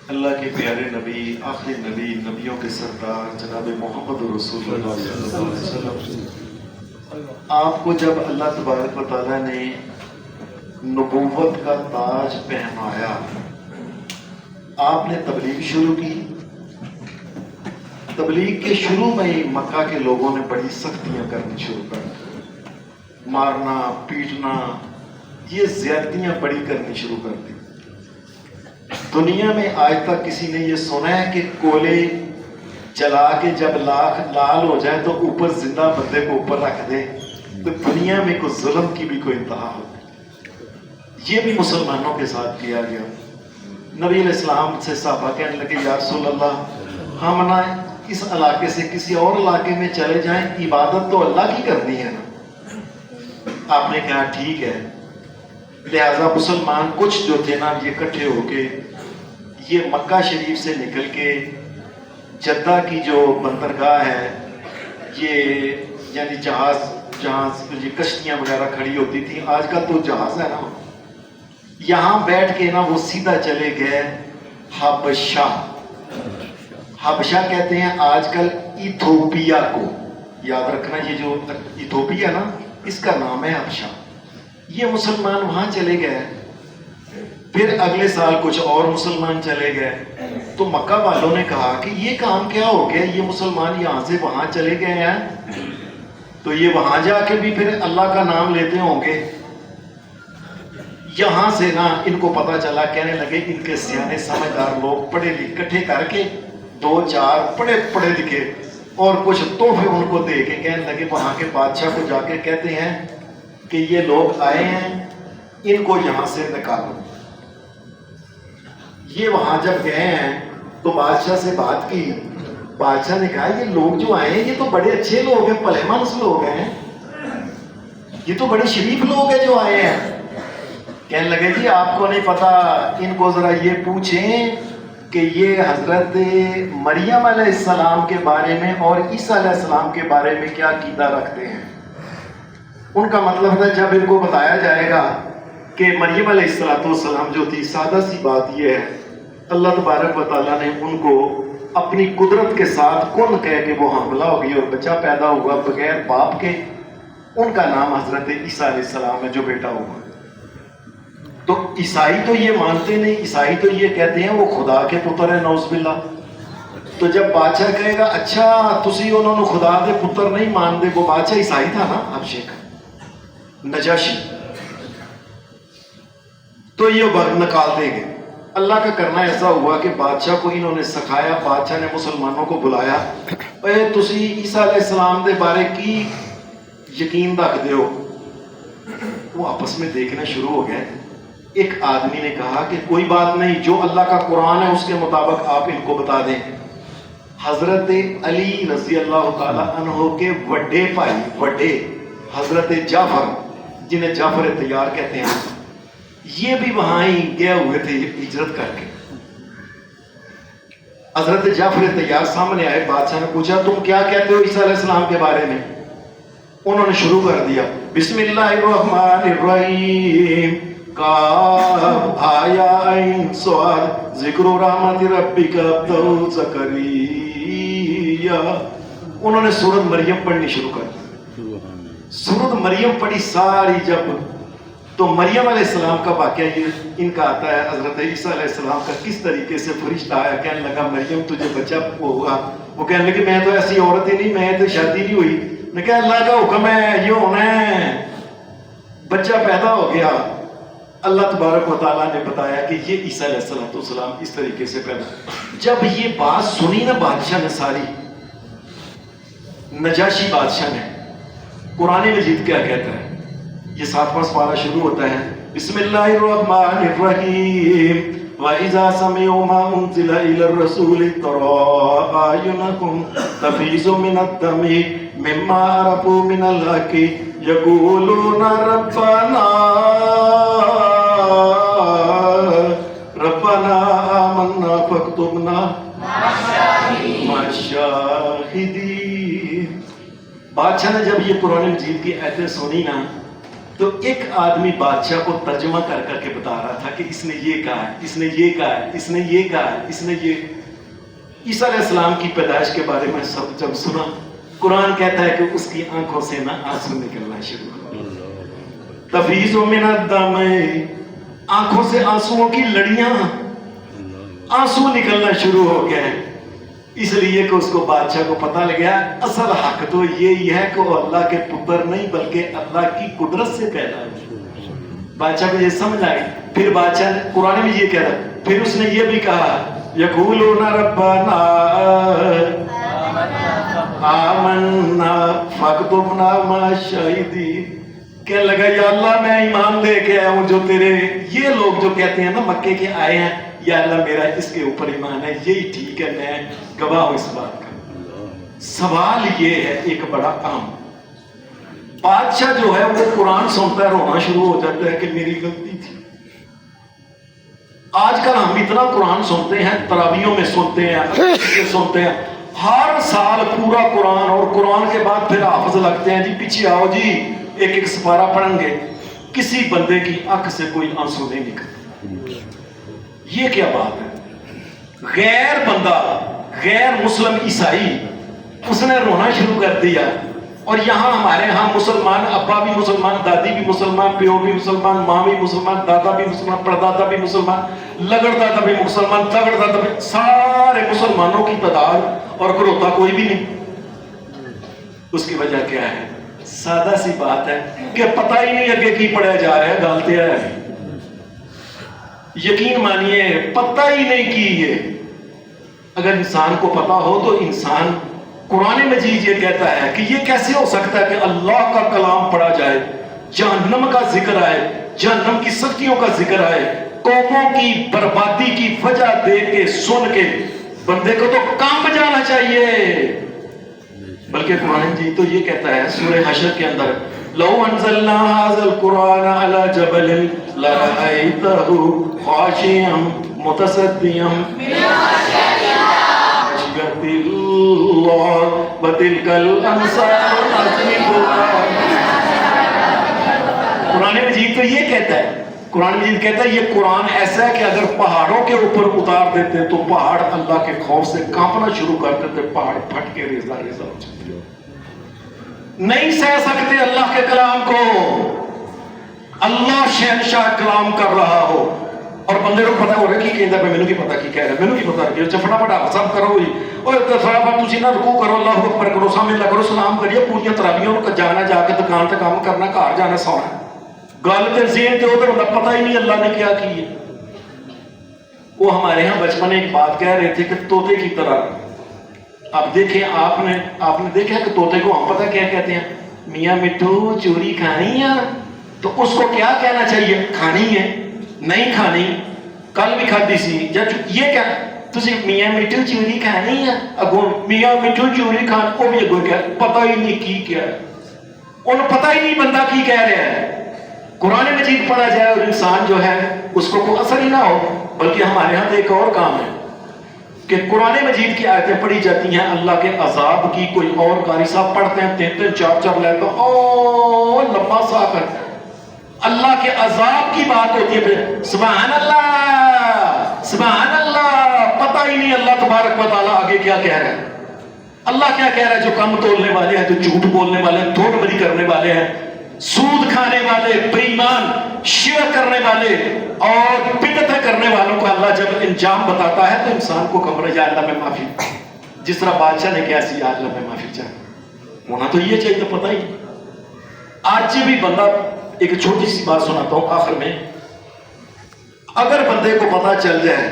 اللہ کے پیارے نبی، آخری نبی، نبیوں کے سردار جناب محمد رسول اللہ صلی اللہ علیہ وسلم، آپ کو جب اللہ تبارک و تعالیٰ نے نبوت کا تاج پہنایا، آپ نے تبلیغ شروع کی۔ تبلیغ کے شروع میں ہی مکہ کے لوگوں نے بڑی سختیاں کرنی شروع کر دی، مارنا پیٹنا، یہ زیادتیاں بڑی کرنی شروع کر دی۔ دنیا میں آج تک کسی نے یہ سنا ہے کہ کولے جلا کے جب لاکھ لال ہو جائے تو اوپر زندہ بندے کو اوپر رکھ دے؟ تو دنیا میں کوئی ظلم کی بھی کوئی انتہا ہو۔ یہ بھی مسلمانوں کے ساتھ کیا گیا۔ نبی علیہ السلام سے صحابہ کہنے لگے یا رسول اللہ، ہم نہ اس علاقے سے کسی اور علاقے میں چلے جائیں، عبادت تو اللہ کی کرنی ہے نا۔ آپ نے کہا ٹھیک ہے۔ لہذا مسلمان کچھ جو تھے نا، یہ اکٹھے ہو کے یہ مکہ شریف سے نکل کے جدہ کی جو بندرگاہ ہے، یہ یعنی جہاز یہ کشتیاں وغیرہ کھڑی ہوتی تھی، آج کل تو جہاز ہے نا، یہاں بیٹھ کے نا وہ سیدھا چلے گئے حبشہ۔ حبشہ کہتے ہیں آج کل ایتھوپیا کو، یاد رکھنا یہ جو ایتھوپیا نا، اس کا نام ہے حبشہ۔ یہ مسلمان وہاں چلے گئے، پھر اگلے سال کچھ اور مسلمان چلے گئے، تو مکہ والوں نے کہا کہ یہ کام کیا ہو گیا، یہ مسلمان یہاں سے وہاں چلے گئے ہیں، تو یہ وہاں جا کے بھی پھر اللہ کا نام لیتے ہوں گے۔ یہاں سے نا ان کو پتا چلا، کہنے لگے ان کے سیانے سمجھدار لوگ پڑھے اکٹھے کر کے دو چار پڑھے لکھے اور کچھ تحفے ان کو دے کے کہنے لگے وہاں کے بادشاہ کو جا کے کہتے ہیں کہ یہ لوگ آئے ہیں، ان کو یہاں سے نکالو۔ یہ وہاں جب گئے ہیں تو بادشاہ سے بات کی، بادشاہ نے کہا یہ لوگ جو آئے ہیں یہ تو بڑے اچھے لوگ ہیں، بھلے مانس لوگ ہیں، یہ تو بڑے شریف لوگ ہیں جو آئے ہیں۔ کہنے لگے جی آپ کو نہیں پتا، ان کو ذرا یہ پوچھیں کہ یہ حضرت مریم علیہ السلام کے بارے میں اور عیسیٰ علیہ السلام کے بارے میں کیا عقیدہ رکھتے ہیں۔ ان کا مطلب تھا جب ان کو بتایا جائے گا کہ مریم علیہ السلام جو تھی، سادہ سی بات یہ ہے، اللہ تبارک و تعالیٰ نے ان کو اپنی قدرت کے ساتھ کن کہہ کے وہ حاملہ ہو گئی اور بچہ پیدا ہوا بغیر باپ کے، ان کا نام حضرت عیسیٰ علیہ السلام ہے جو بیٹا ہوا۔ تو عیسائی تو یہ مانتے نہیں، عیسائی تو یہ کہتے ہیں وہ خدا کے پتر ہیں، نعوذ باللہ۔ تو جب بادشاہ کہے گا اچھا تسی انہوں نے خدا دے پتر نہیں مان دے، وہ بادشاہ عیسائی تھا نا، حبشے کا نجاشی، تو یہ نکال دیں گے۔ اللہ کا کرنا ایسا ہوا کہ بادشاہ کو انہوں نے سکھایا، بادشاہ نے مسلمانوں کو بلایا، اے تسی عیسیٰ علیہ السلام دے بارے کی یقین رکھ دیو۔ وہ آپس میں دیکھنا شروع ہو گئے۔ ایک آدمی نے کہا کہ کوئی بات نہیں، جو اللہ کا قرآن ہے اس کے مطابق آپ ان کو بتا دیں۔ حضرت علی رضی اللہ تعالیٰ عنہ کے وڈے بھائی حضرت جعفر، جنہیں جعفر طیار کہتے ہیں، یہ بھی وہاں ہی گئے ہوئے تھے ہجرت کر کے۔ حضرت جعفر طیار سامنے آئے، بادشاہ نے پوچھا تم کیا کہتے ہو عیسیٰ علیہ السلام کے بارے میں؟ انہوں نے شروع کر دیا بسم اللہ الرحمن الرحیم، کاف آیا عین صاد، ذکر رحمت ربک عبدہ زکریا۔ انہوں نے سورۃ مریم پڑھنی شروع کر دی۔ سورۃ مریم پڑھی ساری جب، تو مریم علیہ السلام کا واقعہ یہ ان کا آتا ہے، حضرت عیسیٰ علیہ السلام کا کس طریقے سے فرشتہ آیا، کہنے لگا مریم تجھے بچہ ہوگا۔ وہ کہنے لگے میں تو ایسی عورت ہی نہیں، میں تو شادی نہیں ہوئی۔ میں کہا اللہ کا حکم ہے، یہ ہونا ہے، بچہ پیدا ہو گیا۔ اللہ تبارک و تعالیٰ نے بتایا کہ یہ عیسیٰ علیہ السلام اس طریقے سے پیدا۔ جب یہ بات سنی نا بادشاہ نے ساری، نجاشی بادشاہ نے، قرآن مجید کیا کہتا ہے، یہ 7واں سپارہ شروع ہوتا ہے بسم اللہ الرحمن الرحیم، وَإِذَا سَمِعُوا مَا أُنزِلَ إِلَى الرَّسُولِ تَرَىٰ أَعْيُنَهُمْ تَفِيضُ مِنَ الدَّمْعِ مِمَّا عَرَفُوا مِنَ الْحَقِّ يَقُولُونَ رَبَّنَا آمَنَّا فَاكْتُبْنَا مَعَ الشَّاهِدِينَ۔ بادشاہ نے جب یہ قرآن مجید کی آیتیں سنی نا، تو ایک آدمی بادشاہ کو ترجمہ کر کر کے بتا رہا تھا کہ اس نے یہ کہا ہے، اس نے یہ کہا ہے، اس نے یہ کہا ہے، اس نے یہ. عیسیٰ علیہ السلام کی پیدائش کے بارے میں جب سنا، قرآن کہتا ہے کہ اس کی آنکھوں سے نہ آنسو نکلنا شروع ہو. تفیض من الدم، آنکھوں سے آنسوؤں کی لڑیاں، آنسو نکلنا شروع ہو گئے. اس لیے کہ اس کو بادشاہ کو پتہ لگ گیا اصل حق تو یہی ہے کہ وہ اللہ کے پتر نہیں بلکہ اللہ کی قدرت سے پیدا ہوئے. بادشاہ کو یہ سمجھ آئی. پھر بادشاہ نے قرآن میں یہ کہہ رہا، پھر اس نے یہ بھی کہا یقولون ربنا آمنا فاکتبنا مع الشاہدین. کہنے لگا یا اللہ میں ایمان لے کے آیا ہوں جو تیرے یہ لوگ جو کہتے ہیں نا مکے کے آئے ہیں، یا اللہ میرا اس کے اوپر ایمان ہے، یہی ٹھیک ہے، میں گواہ ہوں اس بات کا. سوال یہ ہے ایک بڑا عام، بادشاہ جو ہے وہ قرآن سنتا ہے رونا شروع ہو جاتا ہے کہ میری غلطی تھی. آج کل ہم اتنا قرآن سنتے ہیں، تراویحوں میں سنتے ہیں، سنتے ہیں ہر سال پورا قرآن، اور قرآن کے بعد پھر حافظ لگتے ہیں جی پیچھے آؤ جی ایک ایک سپارہ پڑھیں گے. کسی بندے کی آنکھ سے کوئی آنسو نہیں نکلتا. یہ کیا بات ہے؟ غیر بندہ، غیر مسلم عیسائی، اس نے رونا شروع کر دیا. اور یہاں ہمارے ہاں مسلمان، ابا بھی مسلمان، دادی بھی مسلمان، پیو بھی مسلمان، ماں بھی مسلمان، دادا بھی مسلمان، پردادا بھی مسلمان، لگڑ دادا بھی مسلمان، تگڑ دادا بھی، سارے مسلمانوں کی تعداد اور گروتا کوئی بھی نہیں. اس کی وجہ کیا ہے؟ سادہ سی بات ہے کہ پتہ ہی نہیں اگے کی پڑھا جا رہا ہے، گالتے ہیں. یقین مانیے پتہ ہی نہیں کی. یہ اگر انسان کو پتا ہو تو انسان، قرآن مجید یہ کہتا ہے کہ یہ کیسے ہو سکتا ہے کہ اللہ کا کلام پڑھا جائے، جہنم کا ذکر آئے، جہنم کی سختیوں کا ذکر آئے، قوموں کی بربادی کی وجہ دے کے سن کے بندے کو تو کانپ جانا چاہیے. بلکہ قرآن جی تو یہ کہتا ہے سورہ حشر کے اندر لو انزلنا هذا القرآن على جبل لرأيته خاشعا متصدعا من خشية الله وتلك الأمثال نضربها. قرآن مجید تو یہ کہتا ہے، قرآن مجید کہتا ہے یہ قرآن ایسا ہے کہ اگر پہاڑوں کے اوپر اتار دیتے تو پہاڑ اللہ کے خوف سے کانپنا شروع کر دیتے، پہاڑ پھٹ کے ریزہ ریزہ ہو جاتے. نہیں سہ سکتے اللہ کے کلام کو. اللہ شہنشاہ کلام کر رہا ہو اور بندے کو پتا ہو رہا ہے کہ کہتا ہے، مینوں کی پتا کی کہہ رہا ہے، مینوں کی پتا کہ فٹافٹ آپ سب کرو ہی، اور فٹافٹ تسی نہ رکوع کرو، اللہ اکبر کرو، سامنے اللہ کرو، سلام کریے، پوریاں تراویحوں کو جانا، جا کے دکان تے کام کرنا، گھر جانا، سونا. گل تے ذہن تے ادھر ہوتا، پتہ ہی نہیں اللہ نے کیا کی ہے. وہ ہمارے ہاں بچپن ایک بات کہہ رہے تھے کہ طوطے کی طرح. اب دیکھیں آپ نے دیکھا کہ طوطے کو ہم پتہ کیا کہتے ہیں؟ میاں مٹھو چوری کھانی ہے، تو اس کو کیا کہنا چاہیے؟ کھانی ہے، نہیں کھانی، کل بھی کھادی سی، یہ کیا تسی میاں مٹھو چوری کھانی ہے، اگو میاں مٹھو چوری کھانی، وہ بھی اگو کیا پتہ ہی نہیں کی کیا ہے، انہوں پتہ ہی نہیں بندہ کی کہہ رہا ہے. قرآن مجید پڑھا جائے اور انسان جو ہے اس کو کوئی اثر ہی نہ ہو. بلکہ ہمارے ہاں تو ایک اور کام ہے کہ قرآن مجید کی آیتیں پڑھی جاتی ہیں، اللہ کے عذاب کی کوئی اور قاری صاحب پڑھتے ہیں، 3 4 لیتے ہیں، او لمبا سا کرتے ہیں. اللہ کے عذاب کی بات ہوتی ہے، پھر سبحان اللہ سبحان اللہ، پتہ ہی نہیں اللہ تبارک و تعالیٰ آگے کیا کہہ رہا ہے. اللہ کیا کہہ رہا ہے؟ جو کم تولنے والے ہیں، جو جھوٹ بولنے والے ہیں، دھوکہ دھڑی کرنے والے ہیں، سود کھانے والے، بے ایمان، شرک کرنے والے اور بدعتیں کرنے والوں کو اللہ جب انجام بتاتا ہے تو انسان کو خبر ہے یا اللہ میں معافی، جس طرح بادشاہ نے کیا سی یا اللہ میں معافی چاہے، ہونا تو یہ چاہیے، پتہ ہی. آج بھی بندہ، ایک چھوٹی سی بات سناتا ہوں آخر میں، اگر بندے کو پتہ چل جائے،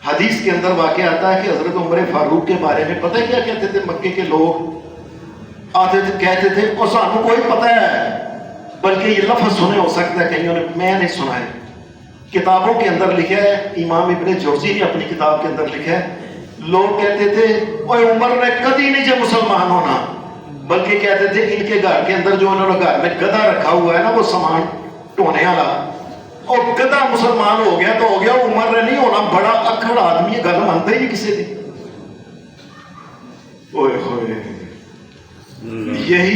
حدیث کے اندر واقعہ آتا ہے کہ حضرت عمر فاروق کے بارے میں پتہ کیا کہتے تھے؟ مکے کے لوگ آتے تھے کہتے تھے، اور سانوں کوئی پتہ ہے، بلکہ یہ لفظ سنے ہو سکتا ہے کہیں انہیں، میں نہیں سنا ہے، کتابوں کے اندر لکھا ہے، امام ابن جوزی نے اپنی کتاب کے اندر لکھا ہے، لوگ کہتے تھے اوے عمر نے کدی نہیں جو مسلمان ہونا، بلکہ کہتے تھے ان کے گھر کے اندر جو انہوں نے گھر میں گدھا رکھا ہوا ہے نا، وہ سامان ٹونے والا، اور گدھا مسلمان ہو گیا تو ہو گیا، عمر نے نہیں ہونا، بڑا اکڑ آدمی ہے، گل مانتے ہی کسی دی. اوئے ہوئے، یہی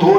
2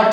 8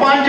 5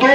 2